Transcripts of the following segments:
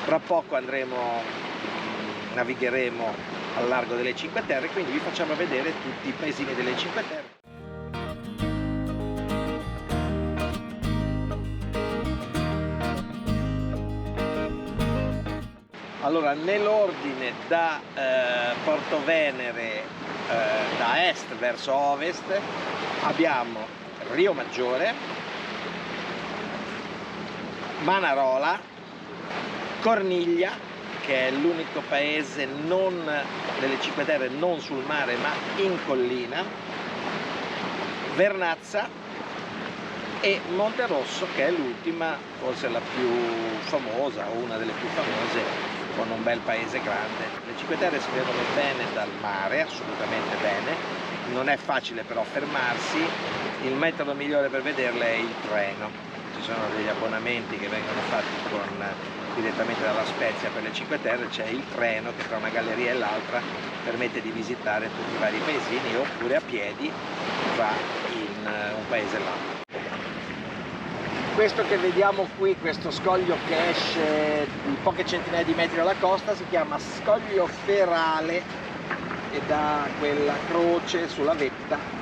Tra poco navigheremo al largo delle Cinque Terre, quindi vi facciamo vedere tutti i paesini delle Cinque Terre. Allora, nell'ordine da Portovenere, da est verso ovest, abbiamo Rio Maggiore, Manarola, Corniglia, che è l'unico paese delle Cinque Terre non sul mare ma in collina, Vernazza e Monterosso, che è l'ultima, forse la più famosa o una delle più famose, con un bel paese grande. Le Cinque Terre si vedono bene dal mare, assolutamente bene, non è facile però fermarsi. Il metodo migliore per vederle è il treno. Ci sono degli abbonamenti che vengono fatti direttamente dalla Spezia per le Cinque Terre, c'è il treno che tra una galleria e l'altra permette di visitare tutti i vari paesini, oppure a piedi va in un paese e l'altro. Questo che vediamo qui, questo scoglio che esce di poche centinaia di metri dalla costa, si chiama Scoglio Ferale ed ha quella croce sulla vetta.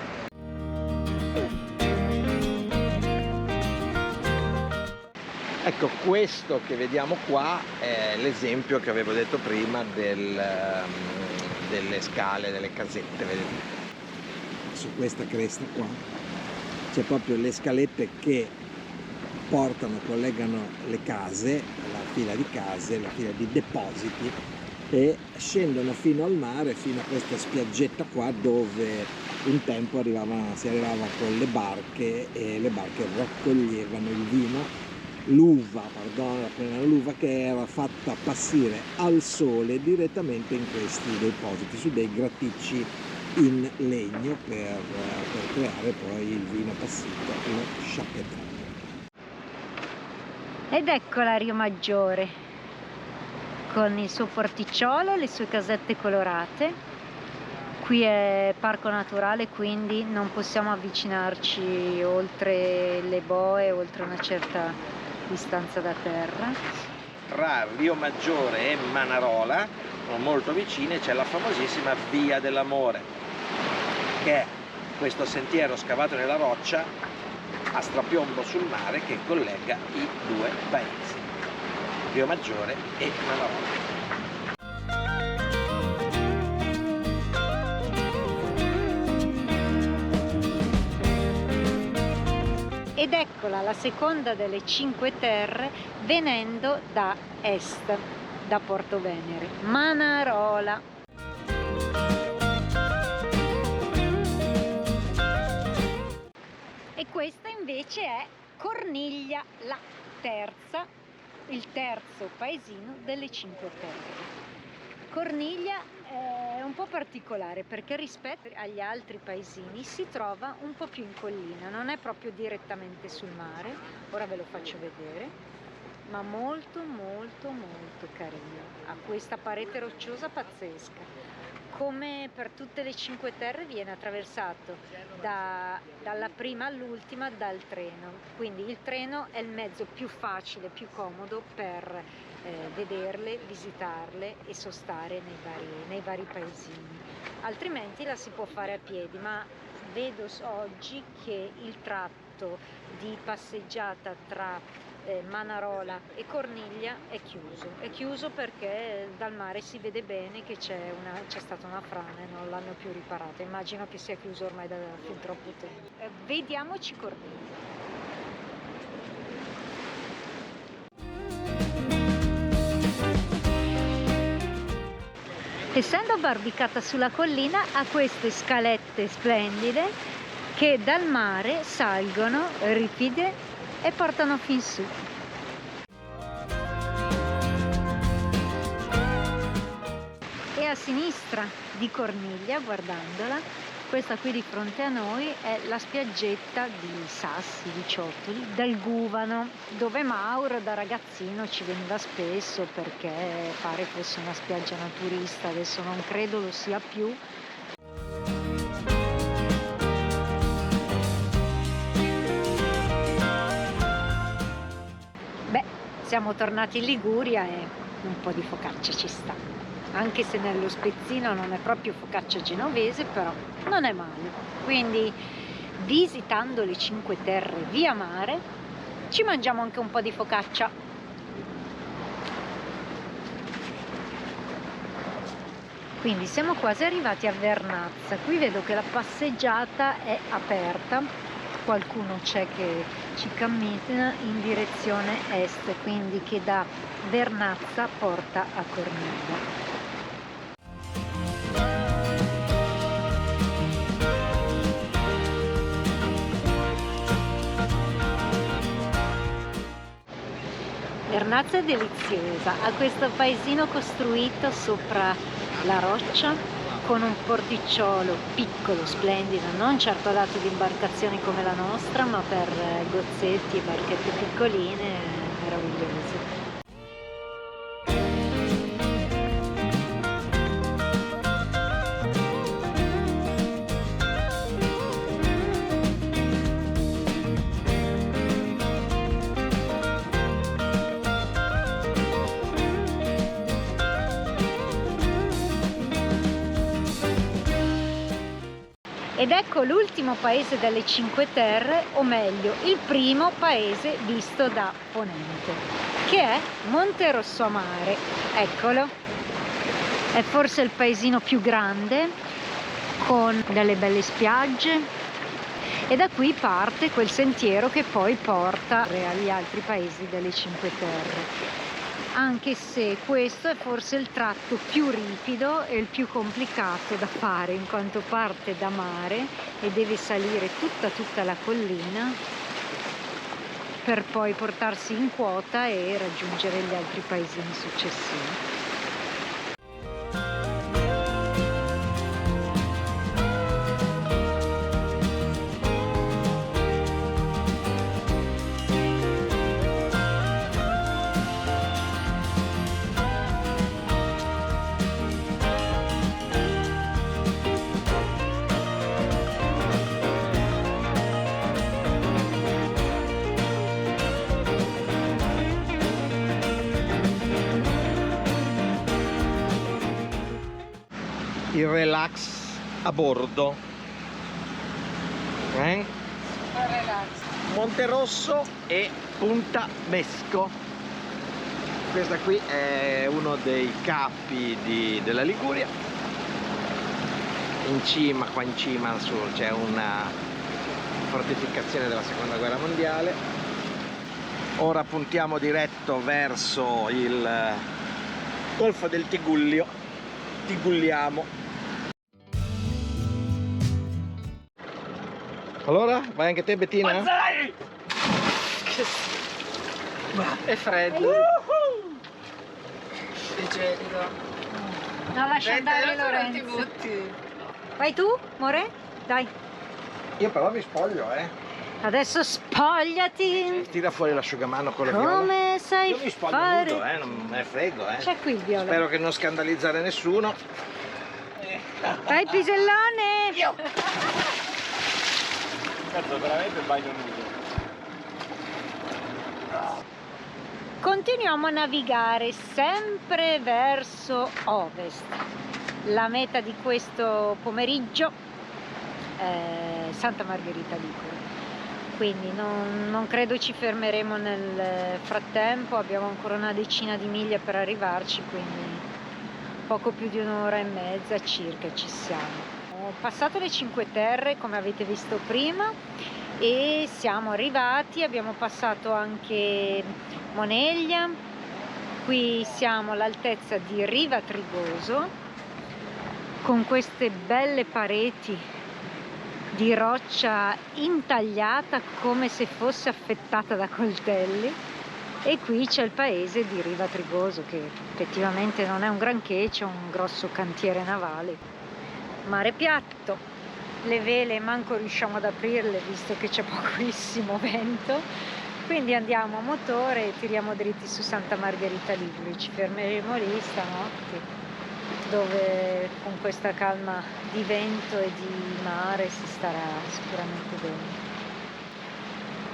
Ecco, questo che vediamo qua è l'esempio che avevo detto prima delle scale, delle casette, vedete? Su questa cresta qua c'è proprio le scalette che collegano le case, la fila di case, la fila di depositi, e scendono fino al mare, fino a questa spiaggetta qua dove un tempo si arrivava con le barche e le barche raccoglievano il vino, l'uva che era fatta passare al sole direttamente in questi depositi, su dei graticci in legno per creare poi il vino passito, lo sciacquettato. Ed eccola Rio Maggiore, con il suo porticciolo, le sue casette colorate. Qui è parco naturale, quindi non possiamo avvicinarci oltre le boe, oltre una certa distanza da terra. Tra Rio Maggiore e Manarola, sono molto vicine, c'è la famosissima Via dell'Amore, che è questo sentiero scavato nella roccia a strapiombo sul mare che collega i due paesi, Rio Maggiore e Manarola. Ed eccola la seconda delle Cinque Terre, venendo da est, da Portovenere, Manarola. E questa invece è Corniglia, il terzo paesino delle Cinque Terre. Corniglia è un po' particolare perché rispetto agli altri paesini si trova un po' più in collina, non è proprio direttamente sul mare, ora ve lo faccio vedere, ma molto molto molto carino, ha questa parete rocciosa pazzesca. Come per tutte le Cinque Terre viene attraversato dalla prima all'ultima dal treno, quindi il treno è il mezzo più facile, più comodo per vederle, visitarle e sostare nei vari paesini. Altrimenti la si può fare a piedi, ma vedo oggi che il tratto di passeggiata tra Manarola e Corniglia è chiuso perché dal mare si vede bene che c'è stata una frana e non l'hanno più riparata. Immagino che sia chiuso ormai da fin troppo tempo. Vediamoci Corniglia. Essendo abbarbicata sulla collina, ha queste scalette splendide che dal mare salgono ripide e portano fin su. E a sinistra di Corniglia, guardandola, questa qui di fronte a noi è la spiaggetta di sassi, di ciottoli, del Guvano, dove Mauro da ragazzino ci veniva spesso perché pare fosse una spiaggia naturista, adesso non credo lo sia più. Siamo tornati in Liguria e un po' di focaccia ci sta, anche se nello spezzino non è proprio focaccia genovese, però non è male. Quindi visitando le Cinque Terre via mare ci mangiamo anche un po' di focaccia. Quindi siamo quasi arrivati a Vernazza. Qui vedo che la passeggiata è aperta, qualcuno c'è che ci cammina in direzione est, quindi che da Vernazza porta a Corniglia. Vernazza è deliziosa, ha questo paesino costruito sopra la roccia con un porticciolo piccolo, splendido, non certo adatto di imbarcazioni come la nostra, ma per gozzetti e barchette piccoline, meravigliose. Ed ecco l'ultimo paese delle Cinque Terre, o meglio, il primo paese visto da ponente, che è Monterosso a Mare. Eccolo, è forse il paesino più grande, con delle belle spiagge, e da qui parte quel sentiero che poi porta agli altri paesi delle Cinque Terre. Anche se questo è forse il tratto più ripido e il più complicato da fare, in quanto parte da mare e deve salire tutta la collina per poi portarsi in quota e raggiungere gli altri paesini successivi. Il relax a bordo. Super relax. Monterosso e Punta Mesco. Questa qui è uno dei capi della Liguria. In cima, qua in cima c'è una fortificazione della seconda guerra mondiale. Ora puntiamo diretto verso il Golfo del Tigullio. Tigulliamo. Allora, vai anche te, Bettina? Mazzai! È freddo. È gelido. Non lascia andare Lorenzo. Vai tu, amore? Dai. Io però mi spoglio, Adesso spogliati. Tira fuori l'asciugamano con la viola. Come sai Io mi spoglio fare? nudo, non me ne frego, C'è qui il viola. Spero che non scandalizzare nessuno. Vai pisellone. Cazzo, veramente bagno nudo. Continuiamo a navigare sempre verso ovest. La meta di questo pomeriggio è Santa Margherita Ligure. Quindi non credo ci fermeremo nel frattempo, abbiamo ancora una decina di miglia per arrivarci, quindi poco più di un'ora e mezza circa ci siamo. Ho passato le Cinque Terre, come avete visto prima, e siamo arrivati, abbiamo passato anche Moneglia. Qui siamo all'altezza di Riva Trigoso, con queste belle pareti di roccia intagliata come se fosse affettata da coltelli, e qui c'è il paese di Riva Trigoso, che effettivamente non è un granché, c'è un grosso cantiere navale. Mare piatto, le vele manco riusciamo ad aprirle visto che c'è pochissimo vento, quindi andiamo a motore e tiriamo dritti su Santa Margherita Ligure. Ci fermeremo lì stanotte, dove con questa calma di vento e di mare si starà sicuramente bene.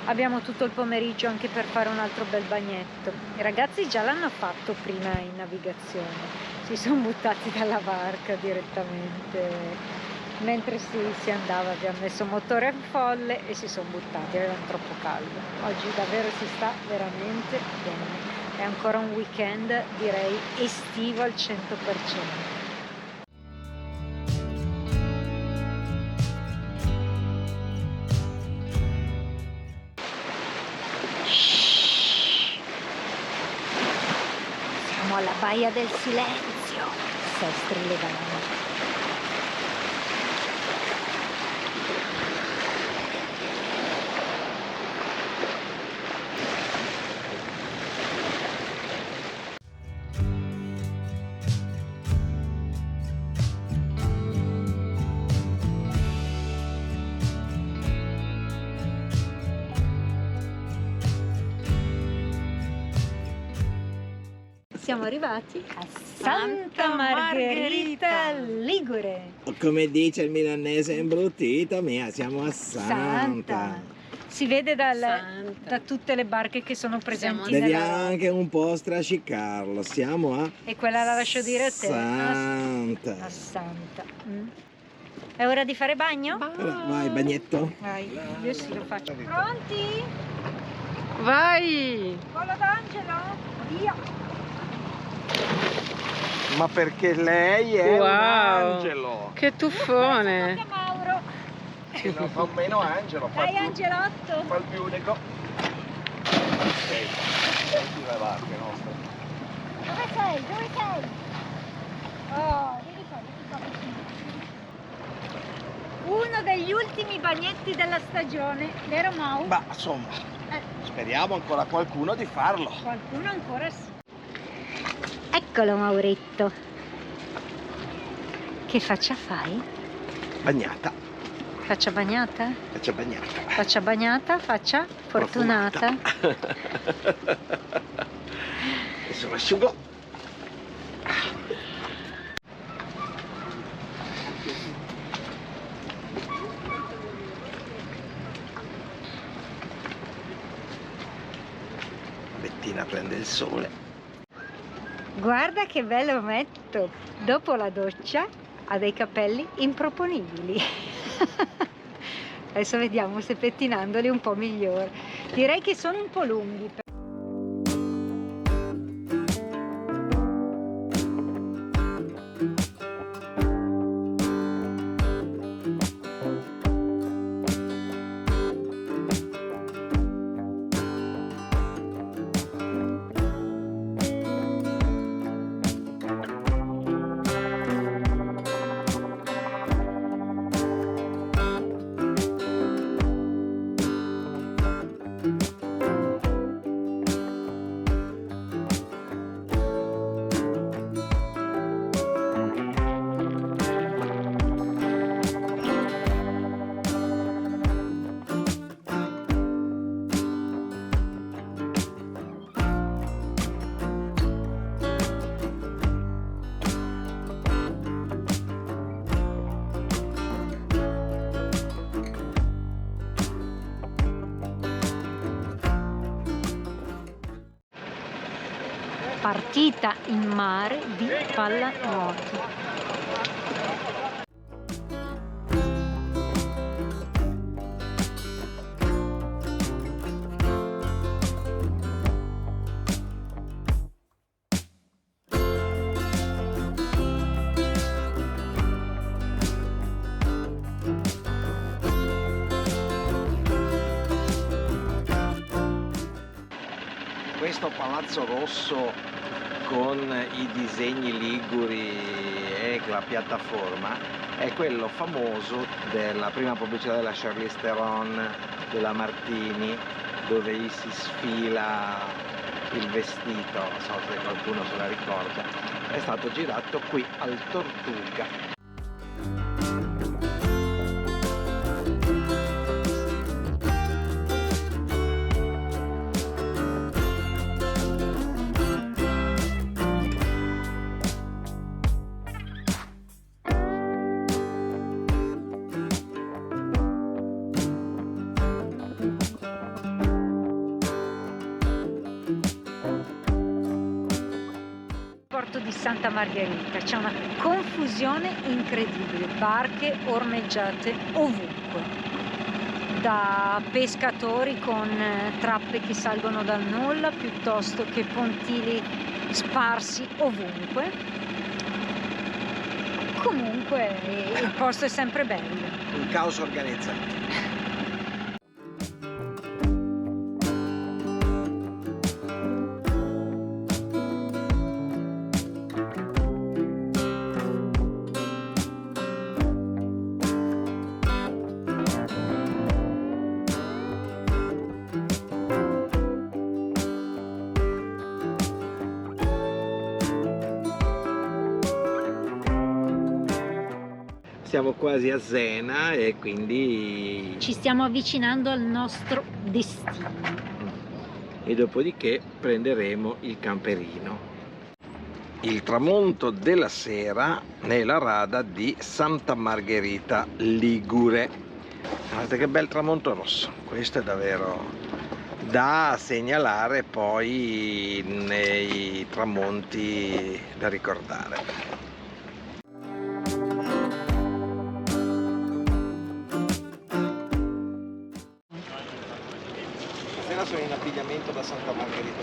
abbiamo tutto il pomeriggio anche per fare un altro bel bagnetto. I ragazzi già l'hanno fatto prima in navigazione, si sono buttati dalla barca direttamente. Mentre si andava abbiamo messo motore a folle e si sono buttati, avevano troppo caldo. Oggi davvero si sta veramente bene. È ancora un weekend, direi, estivo al 100%. Siamo alla Baia del Silenzio, Sestri Legano. Siamo arrivati a Santa Margherita Ligure. Come dice il milanese imbruttito, mia, siamo a Santa. Si vede Santa. da tutte le barche che sono presenti Devi nella... anche un po' strascicarlo, siamo a E quella la lascio dire a te. Santa. A Santa. È ora di fare bagno? Allora, vai, bagnetto. Vai, io sì lo faccio. Pronti? Vai! Volo d'angelo? Via! Ma perché lei è un Wow. angelo. Che tuffone! Tocca a Mauro. Non fa meno angelo, fa Dai il Angelotto. fa il più unico. Senti le barche nostre. Dove sei? Dove sei? Oh, vieni qua. Uno degli ultimi bagnetti della stagione, vero Mau? Ma insomma, speriamo ancora qualcuno di farlo. Qualcuno ancora sì. Eccolo Mauretto. Che faccia fai? Bagnata, Faccia bagnata? faccia bagnata. Faccia bagnata, faccia fortunata. Adesso lo asciugo. Bettina prende il sole. Guarda che bello ometto. Dopo la doccia ha dei capelli improponibili. Adesso vediamo se pettinandoli un po' migliore. Direi che sono un po' lunghi. Partita in mare di pallanuoto. Questo palazzo rosso con i disegni liguri e la piattaforma è quello famoso della prima pubblicità della Charlize Theron, della Martini, dove gli si sfila il vestito, non so se qualcuno se la ricorda. È stato girato qui al Tortuga. porto di Santa Margherita, c'è una confusione incredibile, barche ormeggiate ovunque, da pescatori con trappe che salgono dal nulla, piuttosto che pontili sparsi ovunque. Comunque il posto è sempre bello. Un caos organizzato. Siamo quasi a Zena e quindi Ci stiamo avvicinando al nostro destino. e dopodiché prenderemo il camperino. Il tramonto della sera nella rada di Santa Margherita Ligure. Guardate che bel tramonto rosso, questo è davvero da segnalare poi nei tramonti da ricordare. Stasera sono in abbigliamento da Santa Margherita.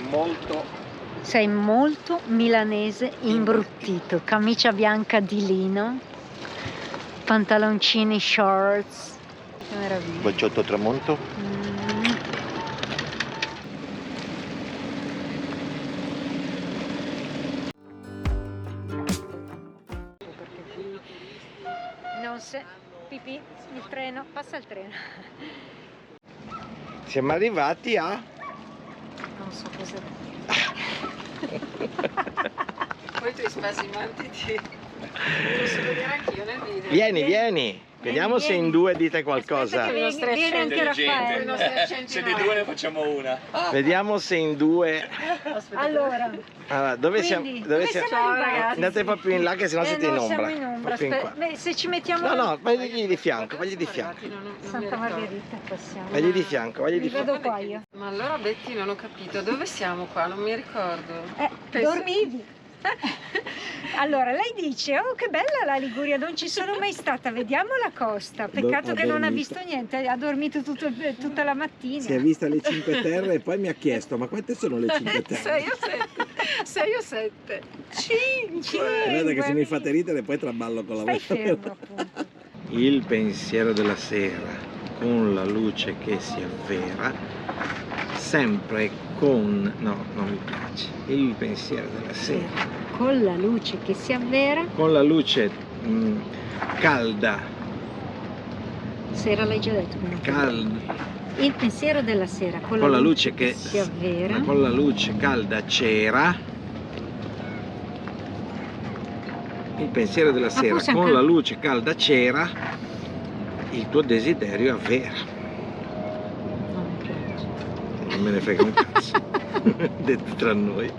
Molto. Sei molto milanese imbruttito, camicia bianca di lino, pantaloncini shorts. Che meraviglia. Bocciotto tramonto. Perché qui non se pipì, il treno, passa il treno. Siamo arrivati a Non so cosa dire. Poi tu spasimanti ti posso vedere anch'io nel video. Vieni. Vediamo se in due dite qualcosa. Aspetta che viene anche Raffaello. Se di due ne facciamo una. Vediamo se in due. Allora, Dove siamo? quindi, Dove dove siamo? siamo ragazzi? Andate un po' più in là che sennò siete in no, ombra. siamo in ombra. Proprio in qua. Beh, se ci mettiamo No, vagli di fianco, vagli di fianco. Santa Margherita passiamo. Vagli di fianco, vagli di Mi fianco. vedo qua io. Ma allora Betty non ho capito, dove siamo qua? Non mi ricordo. Dormivi. Allora lei dice: oh, che bella la Liguria, non ci sono mai stata, vediamo la costa. Peccato Ha che non ha dormito. visto niente, ha dormito tutta la mattina. Si è vista le Cinque Terre e poi mi ha chiesto: ma quante sono le Cinque Terre? 6 o 7? 6 o 7? 5! Guarda che se mi fate ridere poi traballo con la Stai voce. fermo, appunto. Il pensiero della sera con la luce che si avvera, sempre con. No, non mi piace. Il pensiero della sera Con la luce che si avvera. con la luce calda. Sera l'hai già detto. Il pensiero della sera con Con la luce che si avvera. con la luce calda cera. Il pensiero della sera possiamo con can- la luce calda cera, il tuo desiderio avvera. Non mi piace. Non me ne frega un cazzo. Detto tra noi.